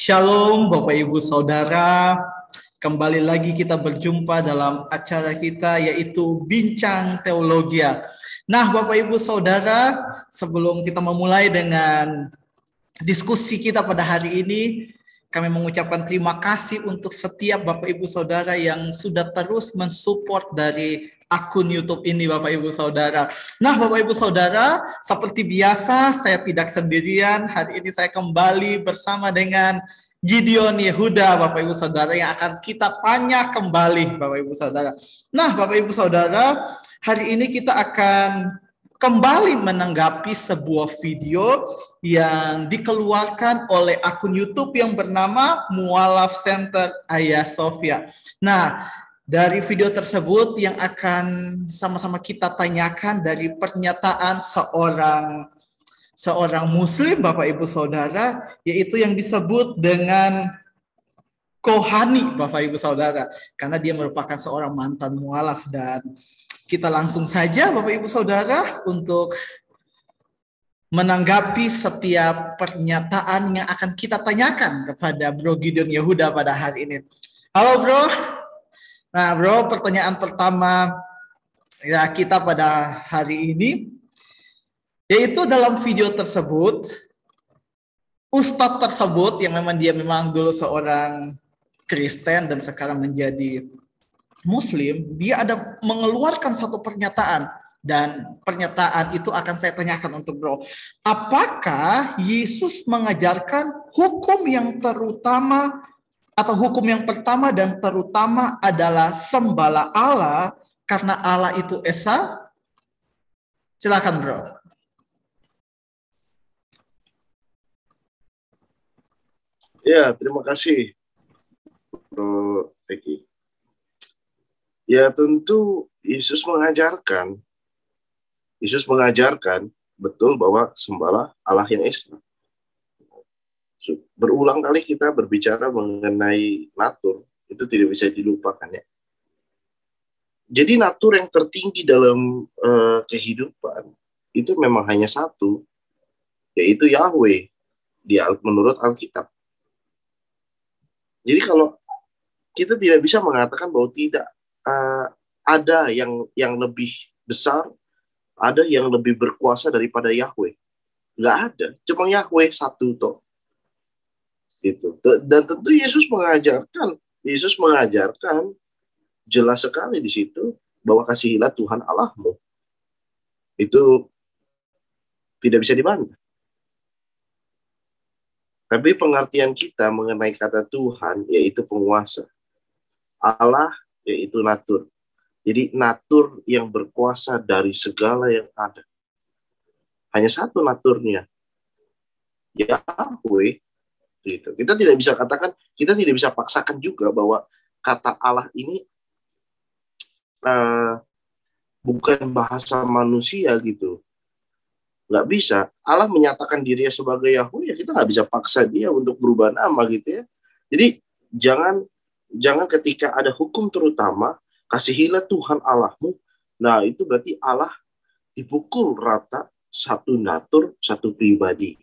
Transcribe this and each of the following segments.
Shalom Bapak Ibu Saudara, kembali lagi kita berjumpa dalam acara kita yaitu Bincang Teologia. Nah Bapak Ibu Saudara, sebelum kita memulai dengan diskusi kita pada hari ini, kami mengucapkan terima kasih untuk setiap Bapak Ibu Saudara yang sudah terus mensupport dari akun YouTube ini Bapak Ibu Saudara. Nah Bapak Ibu Saudara, seperti biasa saya tidak sendirian. Hari ini saya kembali bersama dengan Gideon Yehuda Bapak Ibu Saudara yang akan kita tanya kembali Bapak Ibu Saudara. Nah Bapak Ibu Saudara, hari ini kita akan kembali menanggapi sebuah video yang dikeluarkan oleh akun YouTube yang bernama Mualaf Center Hagia Sophia. Nah, dari video tersebut yang akan sama-sama kita tanyakan dari pernyataan seorang Muslim, Bapak Ibu Saudara, yaitu yang disebut dengan Kohani, Bapak Ibu Saudara, karena dia merupakan seorang mantan mualaf. Dan kita langsung saja, Bapak Ibu Saudara, untuk menanggapi setiap pernyataan yang akan kita tanyakan kepada Bro Gideon Yehuda pada hari ini. Halo Bro. Nah Bro, pertanyaan pertama ya kita pada hari ini, yaitu dalam video tersebut, Ustadz tersebut yang memang dulu seorang Kristen dan sekarang menjadi Muslim, dia ada mengeluarkan satu pernyataan, dan pernyataan itu akan saya tanyakan untuk Bro. Apakah Yesus mengajarkan hukum yang terutama atau hukum yang pertama dan terutama adalah sembahlah Allah karena Allah itu Esa? Silakan Bro. Ya, terima kasih Bro Eki. Ya tentu Yesus mengajarkan betul bahwa sembahlah Allah yang Esa. Berulang kali kita berbicara mengenai natur, itu tidak bisa dilupakan ya. Jadi natur yang tertinggi dalam kehidupan itu memang hanya satu, yaitu Yahweh menurut Alkitab. Jadi kalau kita tidak bisa mengatakan bahwa tidak ada yang lebih besar, ada yang lebih berkuasa daripada Yahweh. Nggak ada, cuma Yahweh satu toh. Gitu. Dan tentu Yesus mengajarkan jelas sekali di situ bahwa kasihilah Tuhan Allahmu. Itu tidak bisa dibantah. Tapi pengertian kita mengenai kata Tuhan yaitu penguasa. Allah yaitu natur. Jadi natur yang berkuasa dari segala yang ada. Hanya satu naturnya. Yahweh. Gitu. Kita tidak bisa katakan, kita tidak bisa paksakan juga bahwa kata Allah ini bukan bahasa manusia gitu. Nggak bisa. Allah menyatakan dirinya sebagai Yahweh, ya kita nggak bisa paksa dia untuk berubah nama gitu ya. Jadi jangan ketika ada hukum terutama, kasihilah Tuhan Allahmu. Nah itu berarti Allah dipukul rata, satu natur, satu pribadi.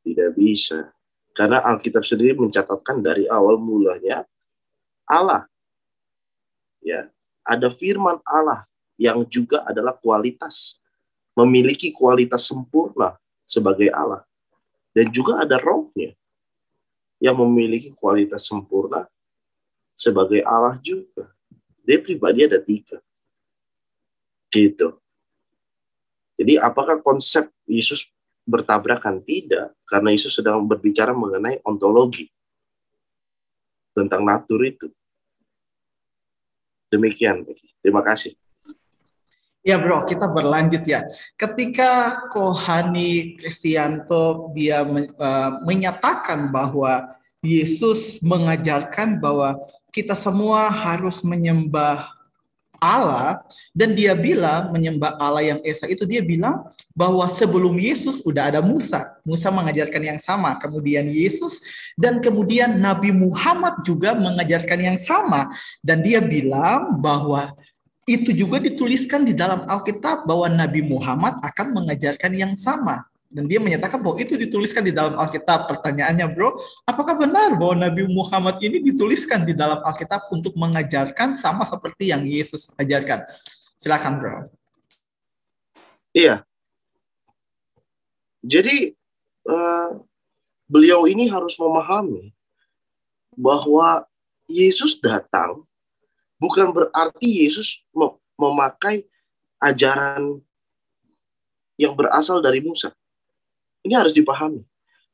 Tidak bisa. Karena Alkitab sendiri mencatatkan dari awal mulanya Allah. Ya, ada firman Allah yang juga adalah kualitas, memiliki kualitas sempurna sebagai Allah. Dan juga ada rohnya yang memiliki kualitas sempurna sebagai Allah juga. Dia pribadi ada 3. Gitu. Jadi apakah konsep Yesus bertabrakan? Tidak, karena Yesus sedang berbicara mengenai ontologi tentang natur itu. Demikian. Terima kasih. Ya Bro, kita berlanjut ya. Ketika Kohani Kristianto dia menyatakan bahwa Yesus mengajarkan bahwa kita semua harus menyembah Allah, dan dia bilang menyembah Allah yang Esa itu, dia bilang bahwa sebelum Yesus udah ada Musa. Musa mengajarkan yang sama, kemudian Yesus, dan kemudian Nabi Muhammad juga mengajarkan yang sama. Dan dia bilang bahwa itu juga dituliskan di dalam Alkitab bahwa Nabi Muhammad akan mengajarkan yang sama. Dan dia menyatakan bahwa itu dituliskan di dalam Alkitab. Pertanyaannya, bro, apakah benar bahwa Nabi Muhammad ini dituliskan di dalam Alkitab untuk mengajarkan sama seperti yang Yesus ajarkan? Silakan, bro. Iya. Jadi beliau ini harus memahami bahwa Yesus datang bukan berarti Yesus memakai ajaran yang berasal dari Musa. Ini harus dipahami.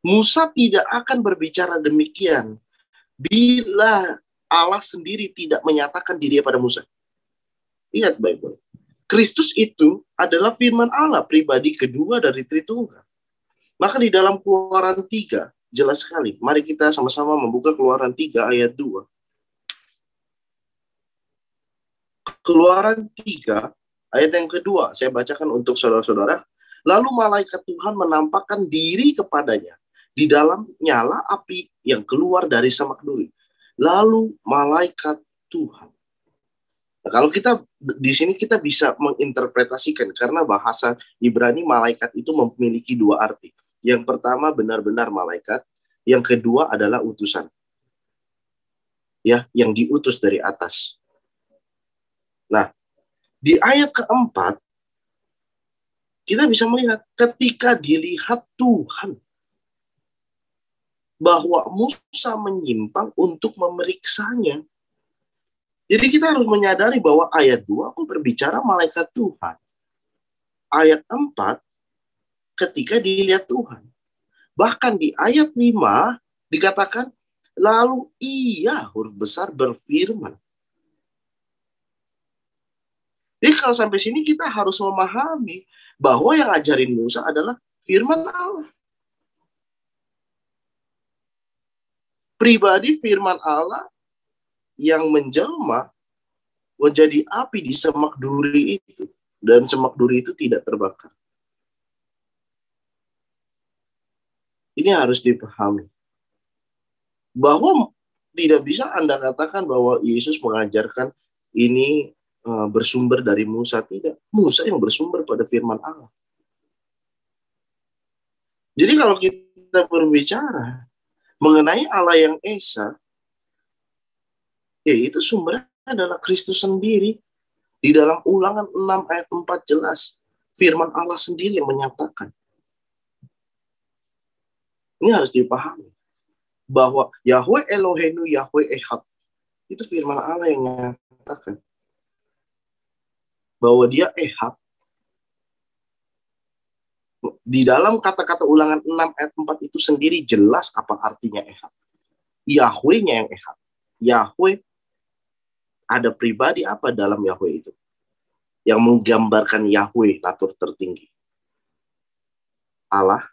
Musa tidak akan berbicara demikian bila Allah sendiri tidak menyatakan dirinya pada Musa. Ingat baik-baik. Kristus itu adalah firman Allah, pribadi kedua dari Tritunggal. Maka di dalam Keluaran 3, jelas sekali. Mari kita sama-sama membuka Keluaran 3 ayat 2. Keluaran 3 ayat yang kedua, saya bacakan untuk saudara-saudara. Lalu malaikat Tuhan menampakkan diri kepadanya di dalam nyala api yang keluar dari semak duri. Lalu malaikat Tuhan. Nah, kalau kita di sini kita bisa menginterpretasikan karena bahasa Ibrani malaikat itu memiliki dua arti. Yang pertama benar-benar malaikat, yang kedua adalah utusan. Ya, yang diutus dari atas. Nah, di ayat keempat kita bisa melihat ketika dilihat Tuhan bahwa Musa menyimpang untuk memeriksanya. Jadi kita harus menyadari bahwa ayat 2 aku berbicara malaikat Tuhan. Ayat 4 ketika dilihat Tuhan. Bahkan di ayat 5 dikatakan lalu ia huruf besar berfirman. Jadi kalau sampai sini kita harus memahami bahwa yang ajarin Musa adalah firman Allah. Pribadi firman Allah yang menjelma menjadi api di semak duri itu. Dan semak duri itu tidak terbakar. Ini harus dipahami. Bahwa tidak bisa Anda katakan bahwa Yesus mengajarkan ini bersumber dari Musa. Tidak. Musa yang bersumber pada firman Allah. Jadi kalau kita berbicara mengenai Allah yang Esa, ya itu sumbernya adalah Kristus sendiri. Di dalam Ulangan 6 ayat 4 jelas. Firman Allah sendiri yang menyatakan. Ini harus dipahami. Bahwa Yahweh Eloheinu, Yahweh Echad. Itu firman Allah yang menyatakan. Bahwa dia Echad. Di dalam kata-kata Ulangan 6 ayat 4 itu sendiri jelas apa artinya Echad. Yahweh-nya yang Echad. Yahweh ada pribadi apa dalam Yahweh itu? Yang menggambarkan Yahweh natur tertinggi. Allah,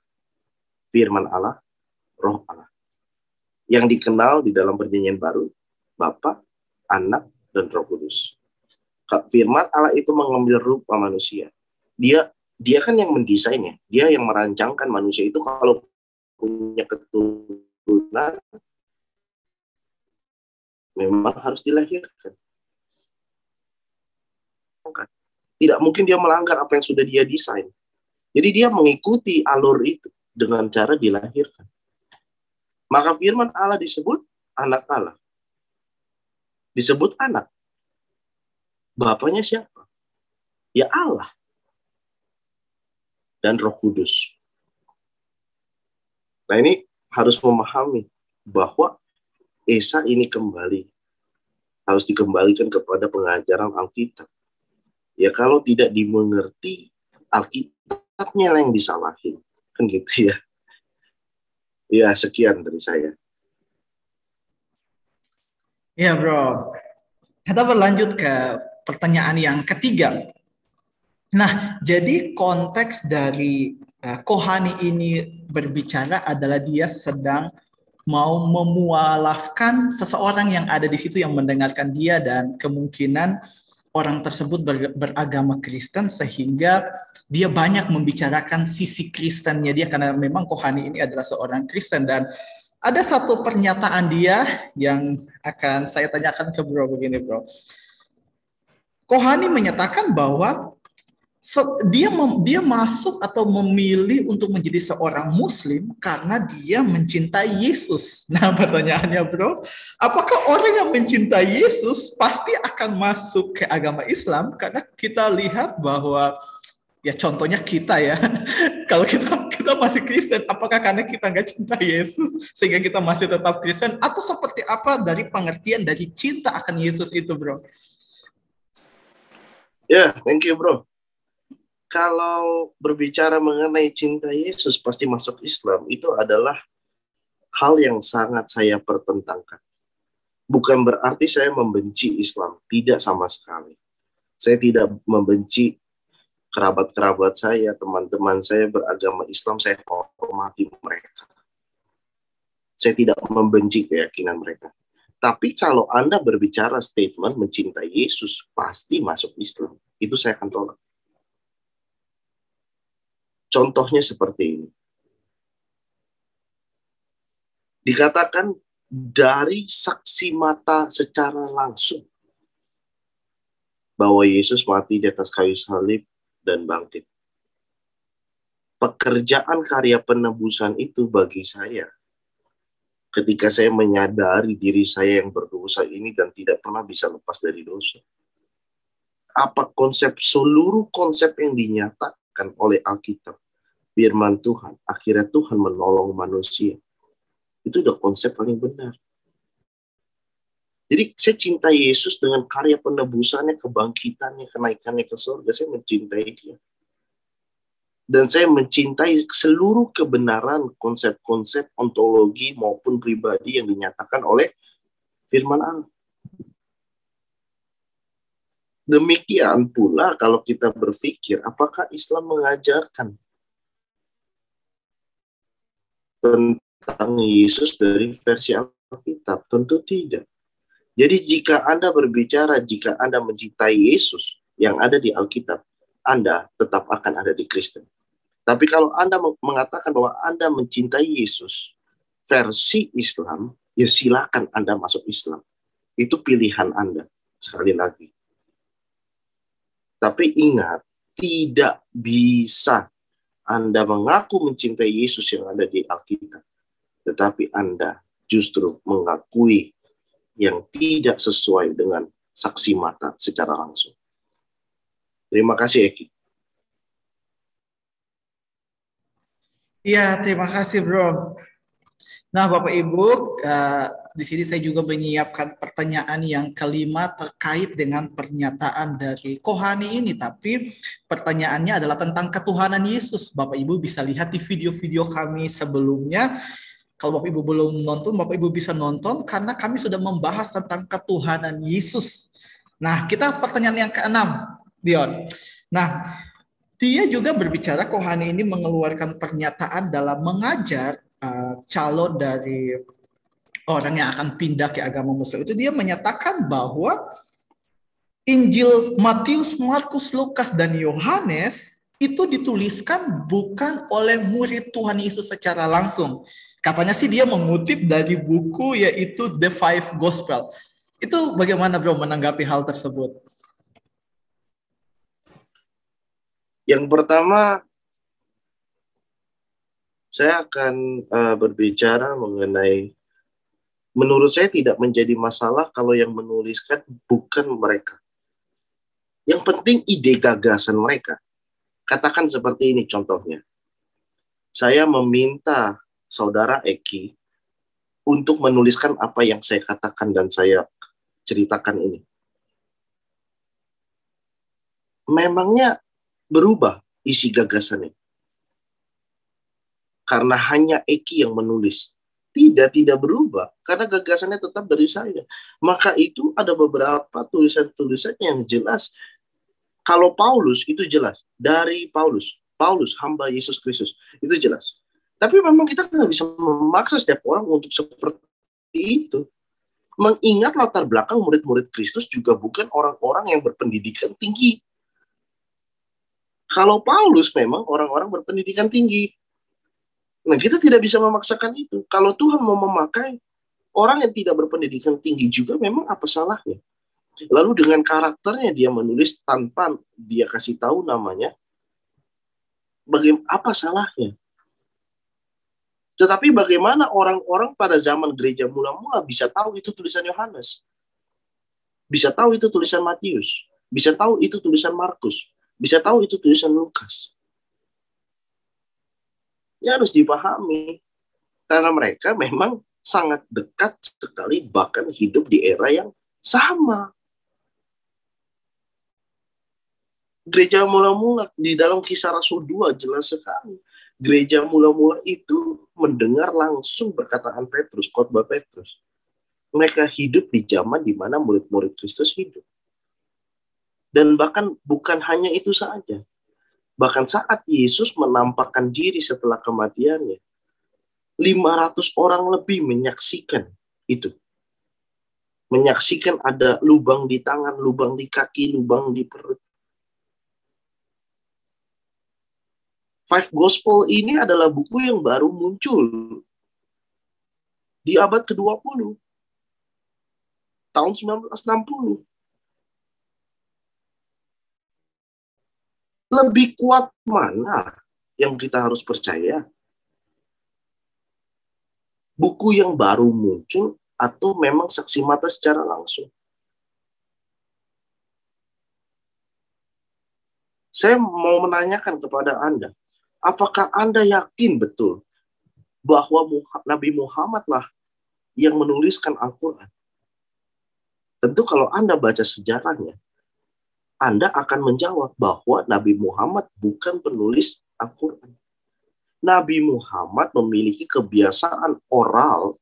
firman Allah, roh Allah. Yang dikenal di dalam perjanjian baru, Bapa, Anak, dan Roh Kudus. Firman Allah itu mengambil rupa manusia. Dia kan yang mendesainnya. Dia yang merancangkan manusia itu kalau punya keturunan memang harus dilahirkan. Tidak mungkin dia melanggar apa yang sudah dia desain. Jadi dia mengikuti alur itu dengan cara dilahirkan. Maka firman Allah disebut anak Allah. Disebut anak. Bapaknya siapa? Ya Allah. Dan Roh Kudus. Nah ini harus memahami bahwa Esa ini kembali. Harus dikembalikan kepada pengajaran Alkitab. Ya kalau tidak dimengerti, Alkitabnya yang disalahin. Kan gitu ya. Ya sekian dari saya. Ya bro. Kita berlanjut ke pertanyaan yang ketiga. Nah, jadi konteks dari Kohani ini berbicara adalah dia sedang mau memualafkan seseorang yang ada di situ yang mendengarkan dia dan kemungkinan orang tersebut beragama Kristen sehingga dia banyak membicarakan sisi Kristennya dia karena memang Kohani ini adalah seorang Kristen dan ada satu pernyataan dia yang akan saya tanyakan ke bro begini bro. Kohani menyatakan bahwa Dia masuk atau memilih untuk menjadi seorang Muslim karena dia mencintai Yesus. Nah, pertanyaannya, bro, apakah orang yang mencintai Yesus pasti akan masuk ke agama Islam? Karena kita lihat bahwa ya contohnya kita ya, kalau kita masih Kristen, apakah karena kita nggak cinta Yesus sehingga kita masih tetap Kristen, atau seperti apa dari pengertian dari cinta akan Yesus itu, bro? Ya, thank you, bro. Kalau berbicara mengenai cinta Yesus pasti masuk Islam, itu adalah hal yang sangat saya pertentangkan. Bukan berarti saya membenci Islam, tidak sama sekali. Saya tidak membenci kerabat-kerabat saya, teman-teman saya beragama Islam, saya hormati mereka. Saya tidak membenci keyakinan mereka. Tapi kalau Anda berbicara statement mencintai Yesus, pasti masuk Islam. Itu saya akan tolak. Contohnya seperti ini. Dikatakan dari saksi mata secara langsung bahwa Yesus mati di atas kayu salib dan bangkit. Pekerjaan karya penebusan itu bagi saya, ketika saya menyadari diri saya yang berdosa ini dan tidak pernah bisa lepas dari dosa. Apa seluruh konsep yang dinyatakan oleh Alkitab, firman Tuhan, akhirnya Tuhan menolong manusia. Itu udah konsep paling benar. Jadi saya cinta Yesus dengan karya penebusannya, kebangkitannya, kenaikannya ke surga. Saya mencintai dia. Dan saya mencintai seluruh kebenaran, konsep-konsep ontologi maupun pribadi yang dinyatakan oleh firman Allah. Demikian pula kalau kita berpikir, apakah Islam mengajarkan tentang Yesus dari versi Alkitab? Tentu tidak. Jadi jika Anda berbicara, jika Anda mencintai Yesus yang ada di Alkitab, Anda tetap akan ada di Kristen. Tapi kalau Anda mengatakan bahwa Anda mencintai Yesus versi Islam, ya silakan Anda masuk Islam. Itu pilihan Anda, sekali lagi. Tapi ingat, tidak bisa Anda mengaku mencintai Yesus yang ada di Alkitab, tetapi Anda justru mengakui yang tidak sesuai dengan saksi mata secara langsung. Terima kasih, Eki. Iya, terima kasih, bro. Nah, Bapak Ibu, di sini saya juga menyiapkan pertanyaan yang kelima terkait dengan pernyataan dari Kohani ini. Tapi pertanyaannya adalah tentang ketuhanan Yesus. Bapak Ibu bisa lihat di video-video kami sebelumnya. Kalau Bapak Ibu belum nonton, Bapak Ibu bisa nonton karena kami sudah membahas tentang ketuhanan Yesus. Nah, kita pertanyaan yang keenam, Dion. Nah, dia juga berbicara, Kohani ini mengeluarkan pernyataan dalam mengajar calon dari orang yang akan pindah ke agama Muslim. Itu dia menyatakan bahwa Injil Matius, Markus, Lukas, dan Yohanes itu dituliskan bukan oleh murid Tuhan Yesus secara langsung. Katanya sih dia mengutip dari buku yaitu The Five Gospel. Itu bagaimana, bro, menanggapi hal tersebut? Yang pertama, saya akan berbicara mengenai, menurut saya tidak menjadi masalah kalau yang menuliskan bukan mereka. Yang penting ide gagasan mereka. Katakan seperti ini contohnya. Saya meminta saudara Eki untuk menuliskan apa yang saya katakan dan saya ceritakan ini. Memangnya berubah isi gagasannya? Karena hanya Eki yang menulis. Tidak berubah. Karena gagasannya tetap dari saya. Maka itu ada beberapa tulisan-tulisan yang jelas. Kalau Paulus, itu jelas. Dari Paulus. Paulus, hamba Yesus Kristus. Itu jelas. Tapi memang kita nggak bisa memaksa setiap orang untuk seperti itu. Mengingat latar belakang murid-murid Kristus juga bukan orang-orang yang berpendidikan tinggi. Kalau Paulus memang orang-orang berpendidikan tinggi. Nah, kita tidak bisa memaksakan itu. Kalau Tuhan mau memakai orang yang tidak berpendidikan tinggi juga, memang apa salahnya? Lalu dengan karakternya dia menulis tanpa dia kasih tahu namanya, bagaimana, apa salahnya? Tetapi bagaimana orang-orang pada zaman gereja mula-mula bisa tahu itu tulisan Yohanes? Bisa tahu itu tulisan Matius? Bisa tahu itu tulisan Markus? Bisa tahu itu tulisan Lukas? Ya harus dipahami. Karena mereka memang sangat dekat sekali, bahkan hidup di era yang sama. Gereja mula-mula di dalam Kisah Rasul 2 jelas sekali. Gereja mula-mula itu mendengar langsung perkataan Petrus, khotbah Petrus. Mereka hidup di zaman di mana murid-murid Kristus hidup. Dan bahkan bukan hanya itu saja. Bahkan saat Yesus menampakkan diri setelah kematiannya, 500 orang lebih menyaksikan itu. Menyaksikan ada lubang di tangan, lubang di kaki, lubang di perut. Five Gospel ini adalah buku yang baru muncul di abad ke-20, tahun 1960. Lebih kuat mana yang kita harus percaya? Buku yang baru muncul atau memang saksi mata secara langsung? Saya mau menanyakan kepada Anda, apakah Anda yakin betul bahwa Nabi Muhammadlah yang menuliskan Al-Quran? Tentu kalau Anda baca sejarahnya, Anda akan menjawab bahwa Nabi Muhammad bukan penulis Al-Quran. Nabi Muhammad memiliki kebiasaan oral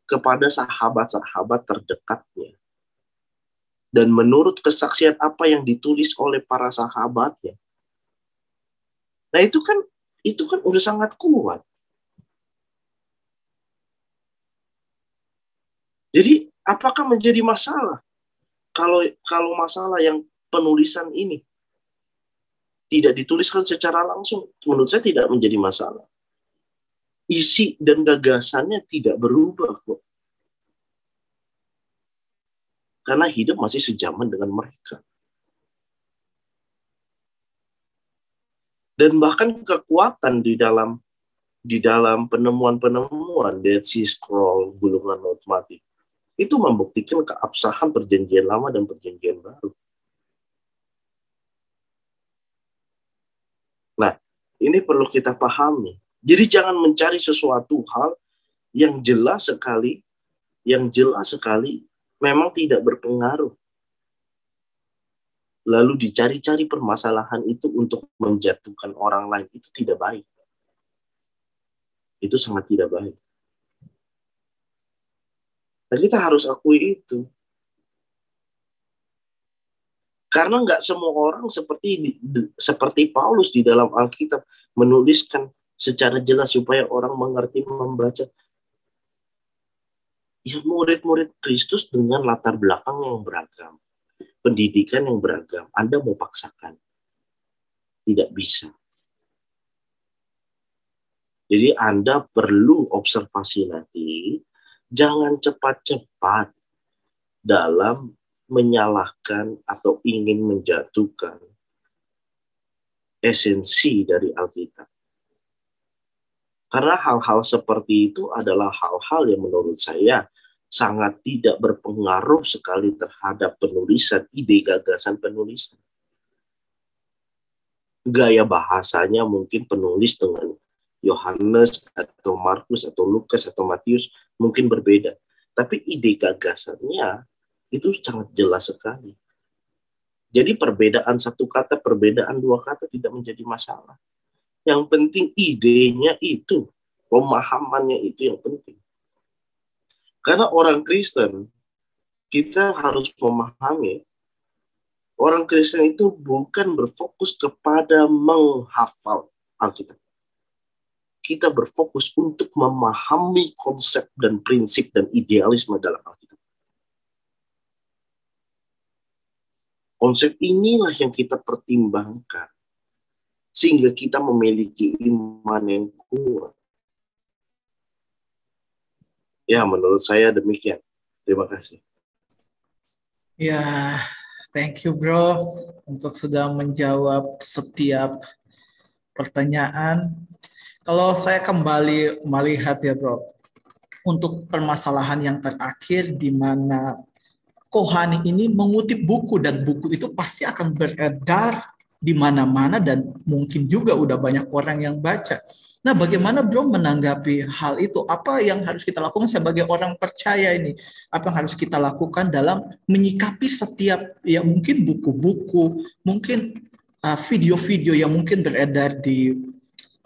kepada sahabat-sahabat terdekatnya. Dan menurut kesaksian apa yang ditulis oleh para sahabatnya. Nah itu kan udah sangat kuat. Jadi apakah menjadi masalah kalau masalah yang penulisan ini tidak dituliskan secara langsung? Menurut saya tidak menjadi masalah. Isi dan gagasannya tidak berubah kok. Karena hidup masih sejaman dengan mereka. Dan bahkan kekuatan di dalam penemuan-penemuan Dead Sea Scroll, gulungan laut mati, itu membuktikan keabsahan perjanjian lama dan perjanjian baru. Nah, ini perlu kita pahami. Jadi jangan mencari sesuatu hal yang jelas sekali memang tidak berpengaruh. Lalu dicari-cari permasalahan itu untuk menjatuhkan orang lain, itu tidak baik. Itu sangat tidak baik. Dan kita harus akui itu. Karena nggak semua orang seperti Paulus di dalam Alkitab menuliskan secara jelas supaya orang mengerti membaca. Ya murid-murid Kristus dengan latar belakang yang beragam, pendidikan yang beragam, Anda mau paksakan? Tidak bisa. Jadi Anda perlu observasi nanti, jangan cepat-cepat dalam menyalahkan atau ingin menjatuhkan esensi dari Alkitab. Karena hal-hal seperti itu adalah hal-hal yang menurut saya sangat tidak berpengaruh sekali terhadap penulisan, ide gagasan penulisan. Gaya bahasanya mungkin penulis dengan Yohanes atau Markus atau Lukas atau Matius mungkin berbeda. Tapi ide gagasannya itu sangat jelas sekali. Jadi perbedaan satu kata, perbedaan dua kata tidak menjadi masalah. Yang penting idenya itu, pemahamannya itu yang penting. Karena orang Kristen, kita harus memahami, orang Kristen itu bukan berfokus kepada menghafal Alkitab. Kita berfokus untuk memahami konsep dan prinsip dan idealisme dalam Alkitab. Konsep inilah yang kita pertimbangkan, sehingga kita memiliki iman yang kuat. Ya, menurut saya demikian. Terima kasih. Ya, thank you bro untuk sudah menjawab setiap pertanyaan. Kalau saya kembali melihat ya bro, untuk permasalahan yang terakhir di mana Kohani ini mengutip buku dan buku itu pasti akan beredar di mana-mana dan mungkin juga udah banyak orang yang baca. Nah, bagaimana bro menanggapi hal itu? Apa yang harus kita lakukan sebagai orang percaya ini? Apa yang harus kita lakukan dalam menyikapi setiap ya mungkin buku-buku, mungkin video-video yang mungkin beredar di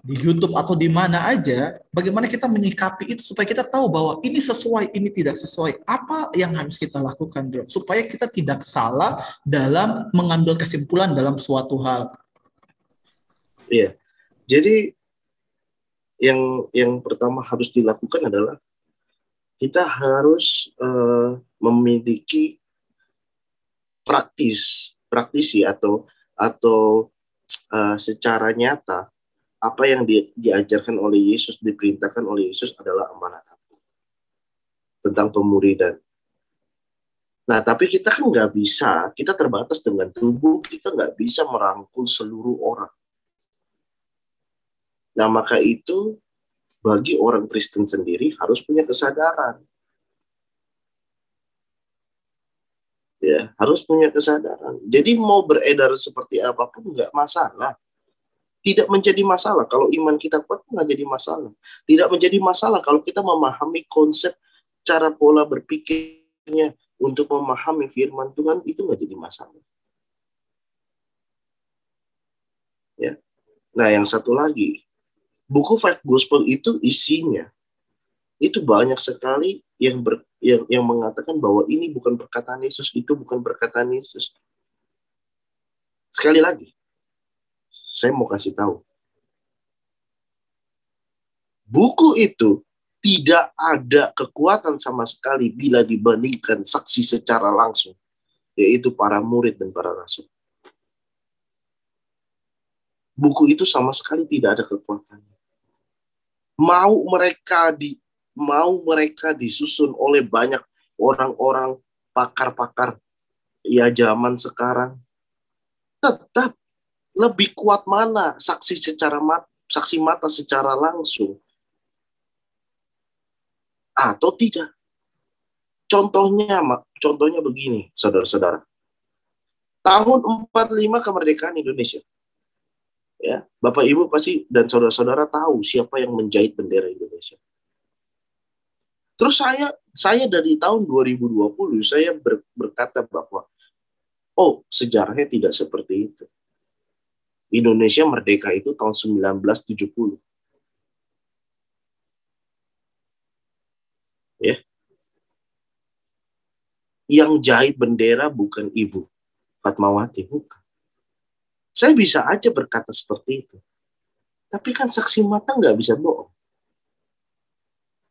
YouTube atau di mana aja, bagaimana kita menyikapi itu supaya kita tahu bahwa ini sesuai, ini tidak sesuai. Apa yang harus kita lakukan, bro? Supaya kita tidak salah dalam mengambil kesimpulan dalam suatu hal. Iya. Jadi yang pertama harus dilakukan adalah kita harus memiliki praktisi atau secara nyata apa yang diajarkan oleh Yesus, diperintahkan oleh Yesus adalah amanat tentang pemuridan. Nah, tapi kita kan nggak bisa, kita terbatas dengan tubuh, kita nggak bisa merangkul seluruh orang. Nah, maka itu bagi orang Kristen sendiri harus punya kesadaran. Ya, harus punya kesadaran. Jadi mau beredar seperti apapun nggak masalah. Tidak menjadi masalah kalau iman kita kuat, nggak jadi masalah. Tidak menjadi masalah kalau kita memahami konsep cara pola berpikirnya untuk memahami firman Tuhan, itu nggak jadi masalah. Ya. Nah, yang satu lagi, buku Five Gospel itu isinya itu banyak sekali yang mengatakan bahwa ini bukan perkataan Yesus, itu bukan perkataan Yesus. Sekali lagi, saya mau kasih tahu, buku itu tidak ada kekuatan sama sekali bila dibandingkan saksi secara langsung, yaitu para murid dan para rasul. Buku itu sama sekali tidak ada kekuatannya. Mau mereka disusun oleh banyak orang-orang pakar-pakar ya zaman sekarang, tetap lebih kuat mana saksi mata secara langsung atau tidak. Contohnya begini, saudara-saudara. Tahun 45 kemerdekaan Indonesia. Ya, Bapak Ibu pasti dan saudara-saudara tahu siapa yang menjahit bendera Indonesia. Terus saya dari tahun 2020 saya berkata bahwa sejarahnya tidak seperti itu. Indonesia merdeka itu tahun 1970. Ya. Yang jahit bendera bukan Ibu Fatmawati, bukan. Saya bisa aja berkata seperti itu. Tapi kan saksi mata nggak bisa bohong.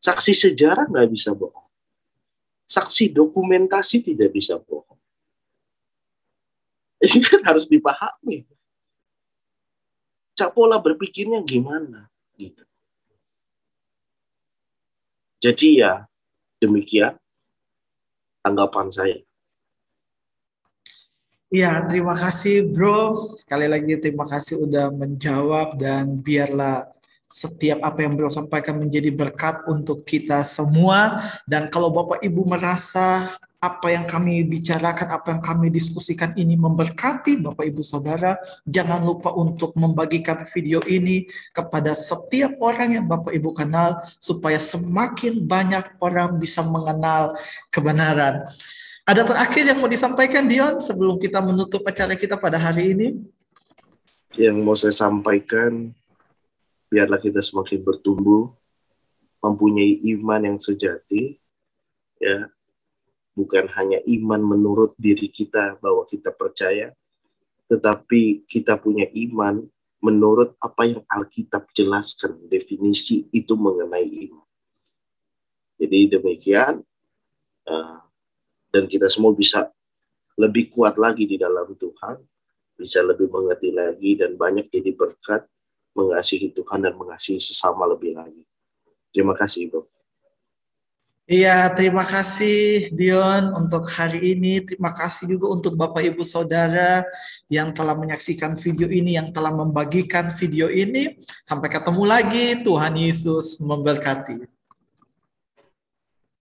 Saksi sejarah nggak bisa bohong. Saksi dokumentasi tidak bisa bohong. Ini kan harus dipahami. Pola berpikirnya gimana gitu. Jadi ya demikian tanggapan saya. Ya, terima kasih bro. Sekali lagi terima kasih udah menjawab dan biarlah setiap apa yang bro sampaikan menjadi berkat untuk kita semua. Dan kalau Bapak Ibu merasa apa yang kami bicarakan, apa yang kami diskusikan ini memberkati Bapak Ibu Saudara, jangan lupa untuk membagikan video ini kepada setiap orang yang Bapak Ibu kenal supaya semakin banyak orang bisa mengenal kebenaran. Ada terakhir yang mau disampaikan Dion sebelum kita menutup acara kita pada hari ini? Yang mau saya sampaikan, biarlah kita semakin bertumbuh, mempunyai iman yang sejati, ya, bukan hanya iman menurut diri kita bahwa kita percaya, tetapi kita punya iman menurut apa yang Alkitab jelaskan, definisi itu mengenai iman. Jadi demikian, dan kita semua bisa lebih kuat lagi di dalam Tuhan, bisa lebih mengerti lagi dan banyak jadi berkat, mengasihi Tuhan dan mengasihi sesama lebih lagi. Terima kasih, Bro. Iya, terima kasih Dion untuk hari ini. Terima kasih juga untuk Bapak Ibu Saudara yang telah menyaksikan video ini, yang telah membagikan video ini. Sampai ketemu lagi. Tuhan Yesus memberkati.